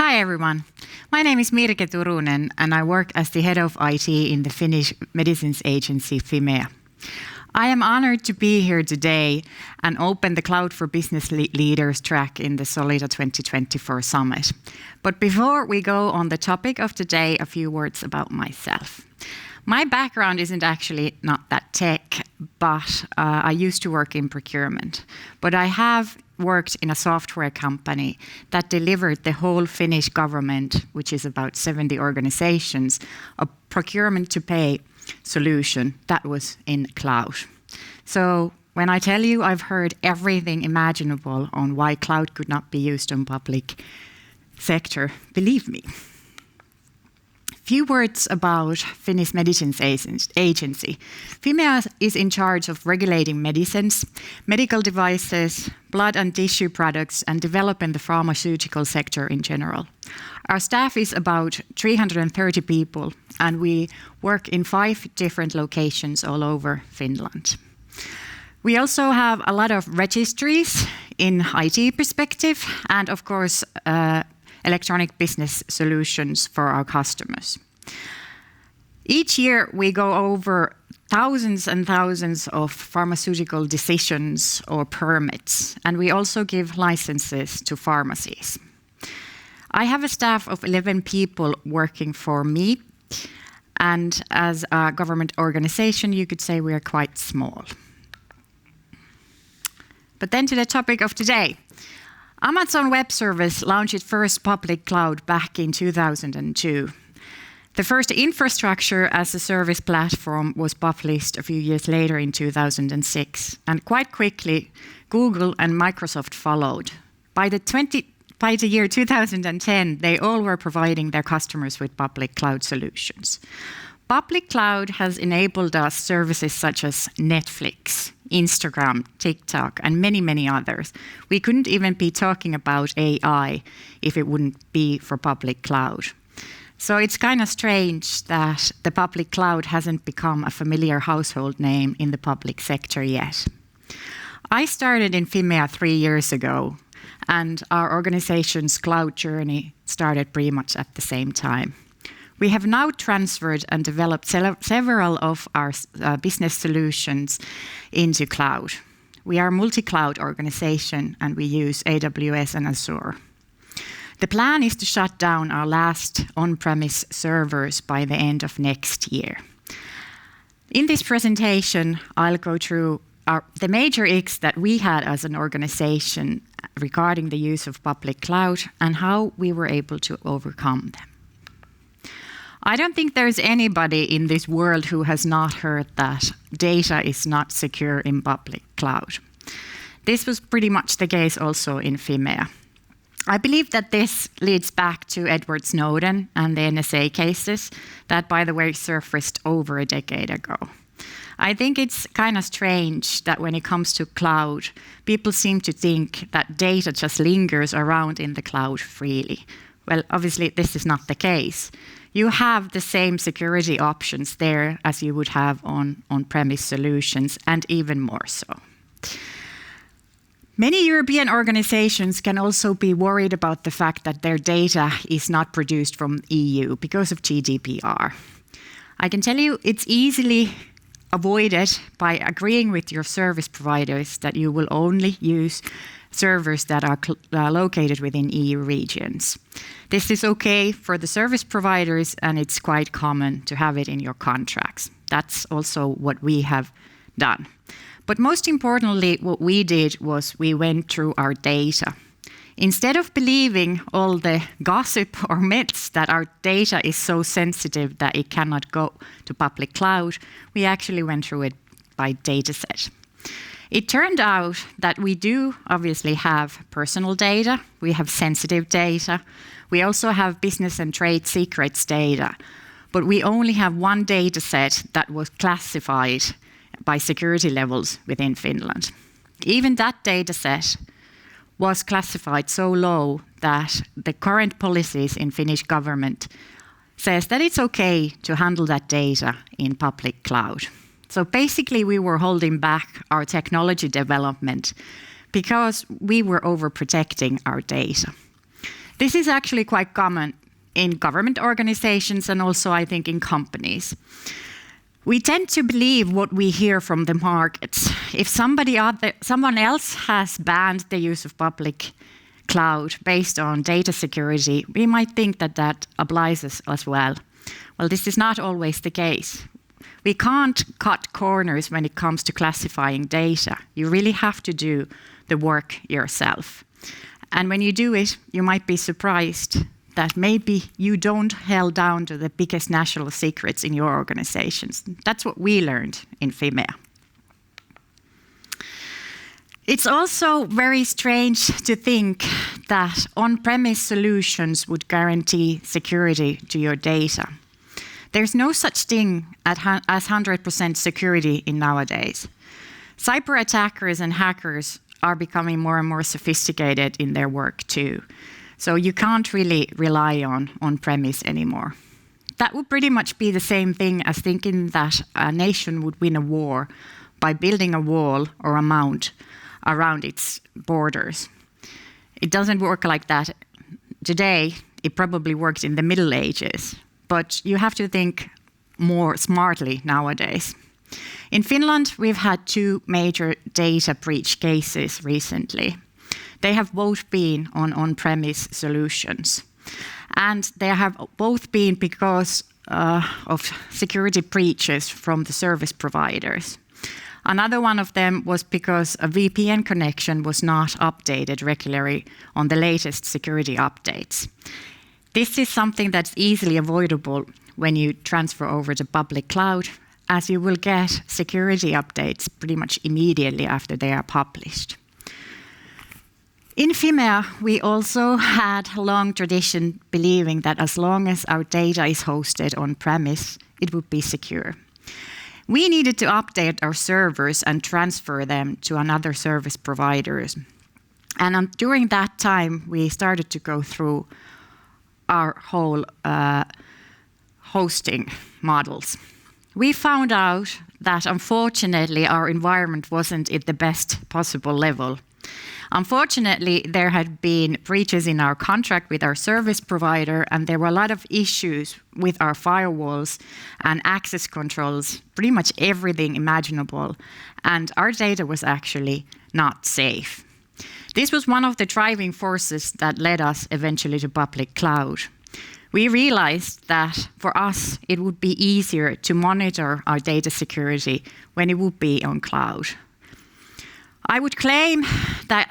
Hi everyone. My name is Mirke Turunen and I work as the head of IT in the Finnish medicines agency Fimea. I am honored to be here today and open the Cloud for Business Leaders track in the Solida 2024 Summit. But before we go on the topic of today, a few words about myself. My background isn't actually not that tech, but I used to work in procurement. But I have worked in a software company that delivered the whole Finnish government, which is about 70 organizations, a procurement-to-pay solution that was in cloud. So when I tell you I've heard everything imaginable on why cloud could not be used on public sector, believe me. Few words about Finnish Medicines Agency. Fimea is in charge of regulating medicines, medical devices, blood and tissue products, and developing the pharmaceutical sector in general. Our staff is about 330 people, and we work in 5 different locations all over Finland. We also have a lot of registries in IT perspective, and of course, electronic business solutions for our customers. Each year we go over thousands and thousands of pharmaceutical decisions or permits, and we also give licenses to pharmacies. I have a staff of 11 people working for me, and as a government organization, you could say we are quite small. But then to the topic of today. Amazon Web Service launched its first public cloud back in 2002. The first infrastructure as a service platform was published a few years later in 2006, and quite quickly Google and Microsoft followed. By the year 2010, they all were providing their customers with public cloud solutions. Public cloud has enabled us services such as Netflix, Instagram, TikTok, and many, many others. We couldn't even be talking about AI if it wouldn't be for public cloud. So it's kind of strange that the public cloud hasn't become a familiar household name in the public sector yet. I started in Fimea 3 years ago, and our organization's cloud journey started pretty much at the same time. We have now transferred and developed several of our business solutions into cloud. We are a multi-cloud organization and we use AWS and Azure. The plan is to shut down our last on-premise servers by the end of next year. In this presentation, I'll go through the major issues that we had as an organization regarding the use of public cloud and how we were able to overcome them. I don't think there's anybody in this world who has not heard that data is not secure in public cloud. This was pretty much the case also in Fimea. I believe that this leads back to Edward Snowden and the NSA cases that, by the way, surfaced over a decade ago. I think it's kind of strange that when it comes to cloud, people seem to think that data just lingers around in the cloud freely. Well, obviously, this is not the case. You have the same security options there as you would have on-premise solutions, and even more so. Many European organizations can also be worried about the fact that their data is not produced from EU because of GDPR. I can tell you it's easily avoided by agreeing with your service providers that you will only use servers that are located within EU regions. This is okay for the service providers, and it's quite common to have it in your contracts. That's also what we have done. But most importantly, what we did was we went through our data. Instead of believing all the gossip or myths that our data is so sensitive that it cannot go to public cloud, we actually went through it by dataset. It turned out that we do obviously have personal data, we have sensitive data, we also have business and trade secrets data, but we only have one data set that was classified by security levels within Finland. Even that data set was classified so low that the current policies in Finnish government says that it's okay to handle that data in public cloud. So basically we were holding back our technology development because we were overprotecting our data. This is actually quite common in government organizations and also, I think, in companies. We tend to believe what we hear from the markets. If someone else has banned the use of public cloud based on data security, we might think that that applies us as well. Well, this is not always the case. We can't cut corners when it comes to classifying data. You really have to do the work yourself. And when you do it, you might be surprised that maybe you don't held down to the biggest national secrets in your organizations. That's what we learned in Fimea. It's also very strange to think that on-premise solutions would guarantee security to your data. There's no such thing as 100% security in nowadays. Cyber attackers and hackers are becoming more and more sophisticated in their work too. So you can't really rely on-premise anymore. That would pretty much be the same thing as thinking that a nation would win a war by building a wall or a mound around its borders. It doesn't work like that today. It probably worked in the Middle Ages, but you have to think more smartly nowadays. In Finland, we've had 2 major data breach cases recently. They have both been on-premise solutions. And they have both been because of security breaches from the service providers. Another one of them was because a VPN connection was not updated regularly on the latest security updates. This is something that's easily avoidable when you transfer over to public cloud, as you will get security updates pretty much immediately after they are published. In Fimea, we also had a long tradition believing that as long as our data is hosted on-premise, it would be secure. We needed to update our servers and transfer them to another service providers. And during that time, we started to go through our whole hosting models. We found out that unfortunately our environment wasn't at the best possible level. Unfortunately, there had been breaches in our contract with our service provider, and there were a lot of issues with our firewalls and access controls, pretty much everything imaginable, and our data was actually not safe. This was one of the driving forces that led us eventually to public cloud. We realized that for us, it would be easier to monitor our data security when it would be on cloud. I would claim that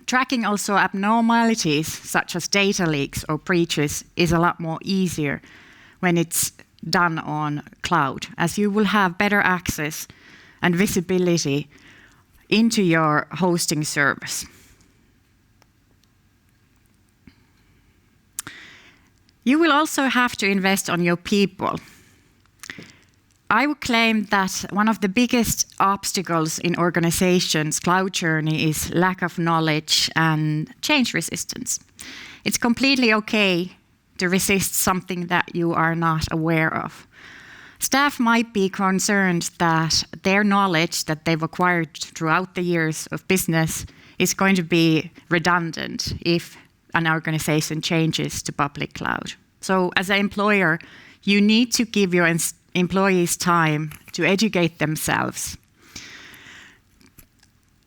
tracking also abnormalities such as data leaks or breaches is a lot more easier when it's done on cloud, as you will have better access and visibility into your hosting service. You will also have to invest on your people. I would claim that one of the biggest obstacles in organizations' cloud journey is lack of knowledge and change resistance. It's completely okay to resist something that you are not aware of. Staff might be concerned that their knowledge that they've acquired throughout the years of business is going to be redundant if an organization changes to public cloud. So as an employer, you need to give your employees time to educate themselves.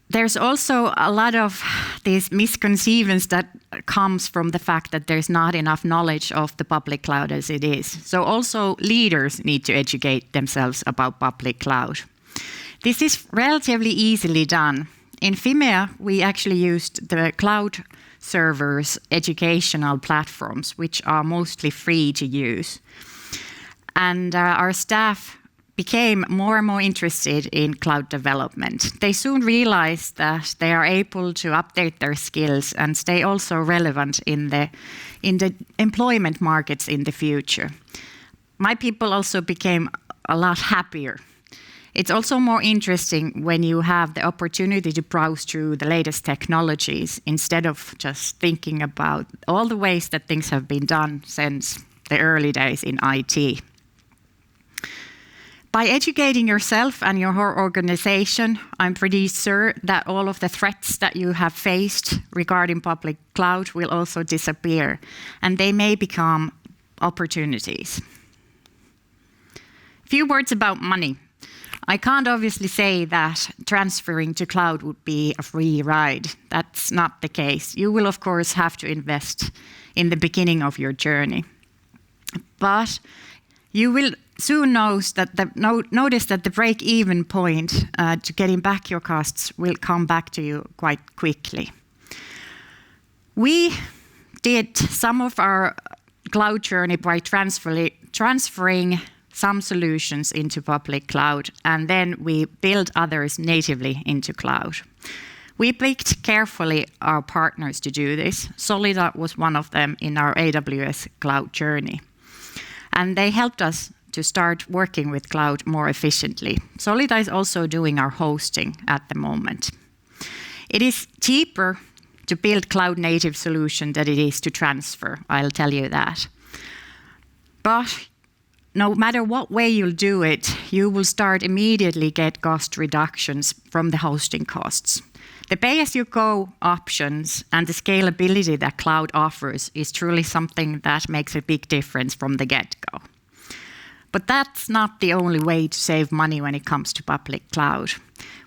There's also a lot of these misconceptions that comes from the fact that there's not enough knowledge of the public cloud as it is. So also leaders need to educate themselves about public cloud. This is relatively easily done. In Fimea, we actually used the cloud servers educational platforms, which are mostly free to use. And our staff became more and more interested in cloud development. They soon realized that they are able to update their skills and stay also relevant in the employment markets in the future. My people also became a lot happier. It's also more interesting when you have the opportunity to browse through the latest technologies instead of just thinking about all the ways that things have been done since the early days in IT. By educating yourself and your whole organization, I'm pretty sure that all of the threats that you have faced regarding public cloud will also disappear, and they may become opportunities. Few words about money. I can't obviously say that transferring to cloud would be a free ride. That's not the case. You will, of course, have to invest in the beginning of your journey. But you will soon notice that the break-even point to getting back your costs will come back to you quite quickly. We did some of our cloud journey by transferring some solutions into public cloud, and then we built others natively into cloud. We picked carefully our partners to do this. Solida was one of them in our AWS cloud journey. And they helped us to start working with cloud more efficiently. Solida is also doing our hosting at the moment. It is cheaper to build cloud-native solution than it is to transfer, I'll tell you that. But no matter what way you'll do it, you will start immediately get cost reductions from the hosting costs. The pay-as-you-go options and the scalability that cloud offers is truly something that makes a big difference from the get-go. But that's not the only way to save money when it comes to public cloud.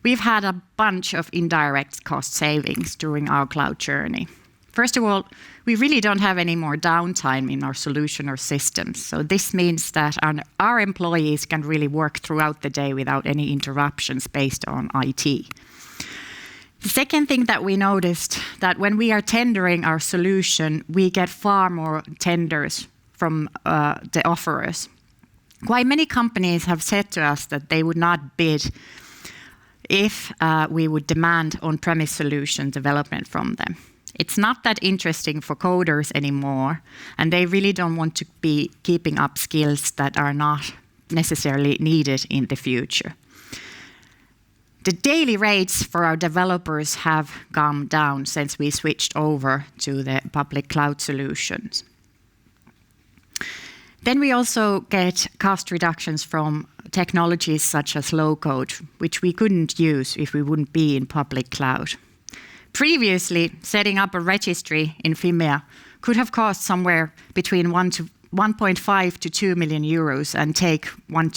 We've had a bunch of indirect cost savings during our cloud journey. First of all, we really don't have any more downtime in our solution or systems. So this means that our employees can really work throughout the day without any interruptions based on IT. The second thing that we noticed, that when we are tendering our solution, we get far more tenders from the offerers. Quite many companies have said to us that they would not bid if we would demand on-premise solution development from them. It's not that interesting for coders anymore, and they really don't want to be keeping up skills that are not necessarily needed in the future. The daily rates for our developers have gone down since we switched over to the public cloud solutions. Then we also get cost reductions from technologies such as low-code, which we couldn't use if we wouldn't be in public cloud. Previously, setting up a registry in Fimea could have cost somewhere between 1.5 to 2 million euros and take 1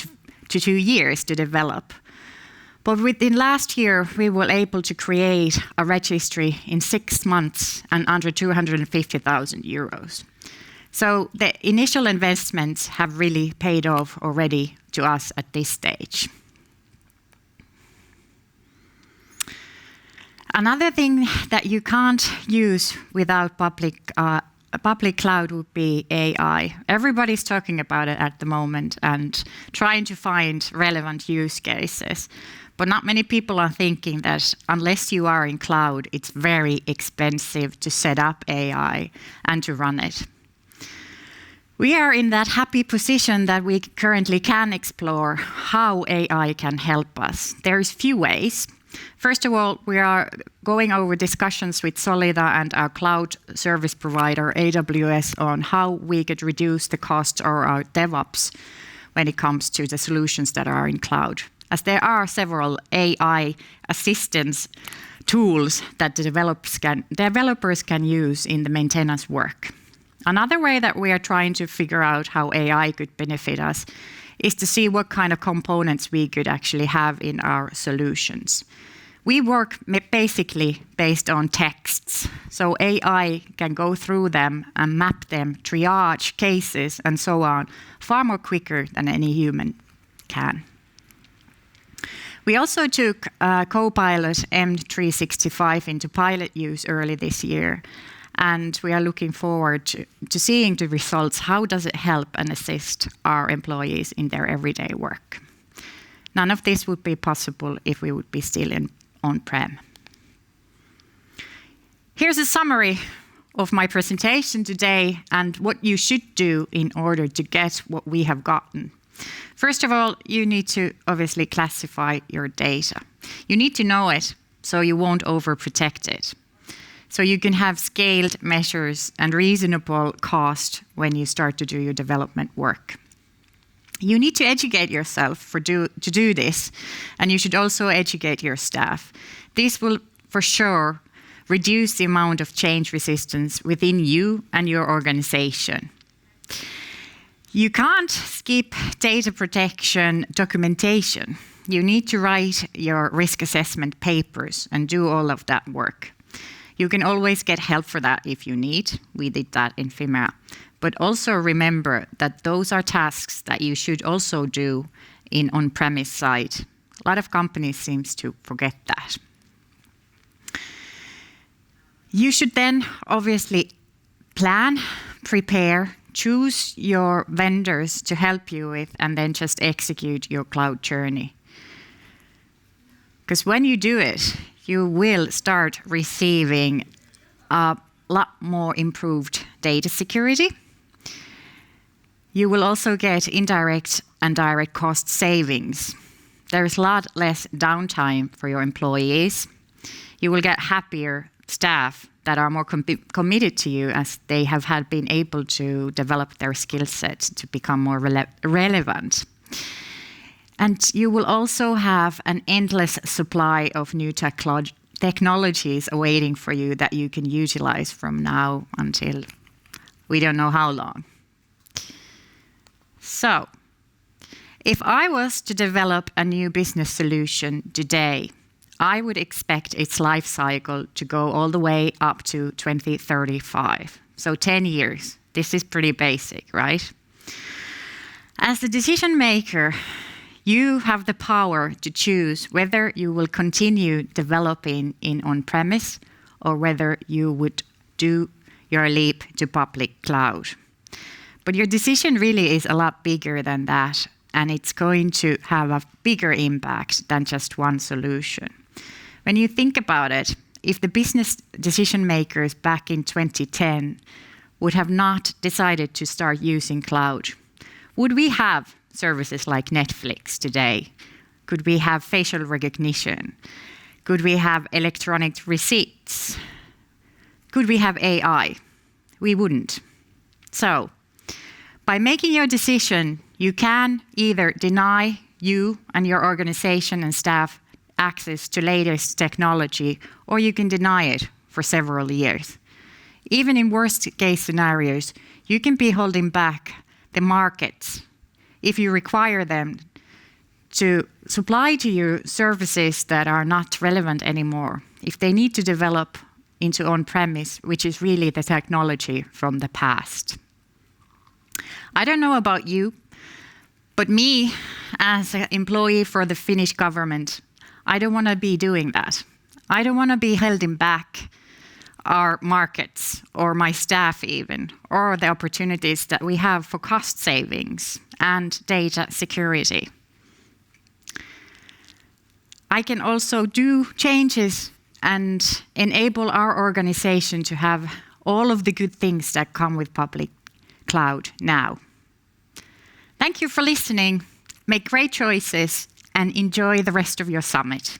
to 2 years to develop. But within last year, we were able to create a registry in 6 months and under 250,000 euros. So the initial investments have really paid off already to us at this stage. Another thing that you can't use without public cloud would be AI. Everybody's talking about it at the moment and trying to find relevant use cases. But not many people are thinking that unless you are in cloud, it's very expensive to set up AI and to run it. We are in that happy position that we currently can explore how AI can help us. There's few ways. First of all, we are going over discussions with Solida and our cloud service provider, AWS, on how we could reduce the cost of our DevOps when it comes to the solutions that are in cloud, as there are several AI assistance tools that the developers can use in the maintenance work. Another way that we are trying to figure out how AI could benefit us is to see what kind of components we could actually have in our solutions. We work basically based on texts, so AI can go through them and map them, triage cases, and so on, far more quicker than any human can. We also took Copilot M365 into pilot use early this year, and we are looking forward to seeing the results. How does it help and assist our employees in their everyday work? None of this would be possible if we would be still on-prem. Here's a summary of my presentation today and what you should do in order to get what we have gotten. First of all, you need to obviously classify your data. You need to know it so you won't overprotect it. So you can have scaled measures and reasonable cost when you start to do your development work. You need to educate yourself to do this, and you should also educate your staff. This will for sure reduce the amount of change resistance within you and your organization. You can't skip data protection documentation. You need to write your risk assessment papers and do all of that work. You can always get help for that if you need. We did that in Fimea. But also remember that those are tasks that you should also do in on-premise side. A lot of companies seem to forget that. You should then obviously plan, prepare, choose your vendors to help you with, and then just execute your cloud journey. Because when you do it, you will start receiving a lot more improved data security. You will also get indirect and direct cost savings. There's a lot less downtime for your employees. You will get happier staff that are more committed to you as they have been able to develop their skill set to become more relevant. And you will also have an endless supply of new technologies awaiting for you that you can utilize from now until we don't know how long. So, if I was to develop a new business solution today, I would expect its life cycle to go all the way up to 2035. So 10 years. This is pretty basic, right? As the decision maker, you have the power to choose whether you will continue developing in on-premise or whether you would do your leap to public cloud. But your decision really is a lot bigger than that, and it's going to have a bigger impact than just one solution. When you think about it, if the business decision makers back in 2010 would have not decided to start using cloud, would we have services like Netflix today? Could we have facial recognition? Could we have electronic receipts? Could we have AI? We wouldn't. So, by making your decision, you can either deny you and your organization and staff access to latest technology, or you can deny it for several years. Even in worst case scenarios, you can be holding back the markets if you require them to supply to you services that are not relevant anymore, if they need to develop into on-premise, which is really the technology from the past. I don't know about you, but me, as an employee for the Finnish government, I don't want to be doing that. I don't want to be holding back our markets or my staff even, or the opportunities that we have for cost savings and data security. I can also do changes and enable our organization to have all of the good things that come with public cloud now. Thank you for listening. Make great choices and enjoy the rest of your summit.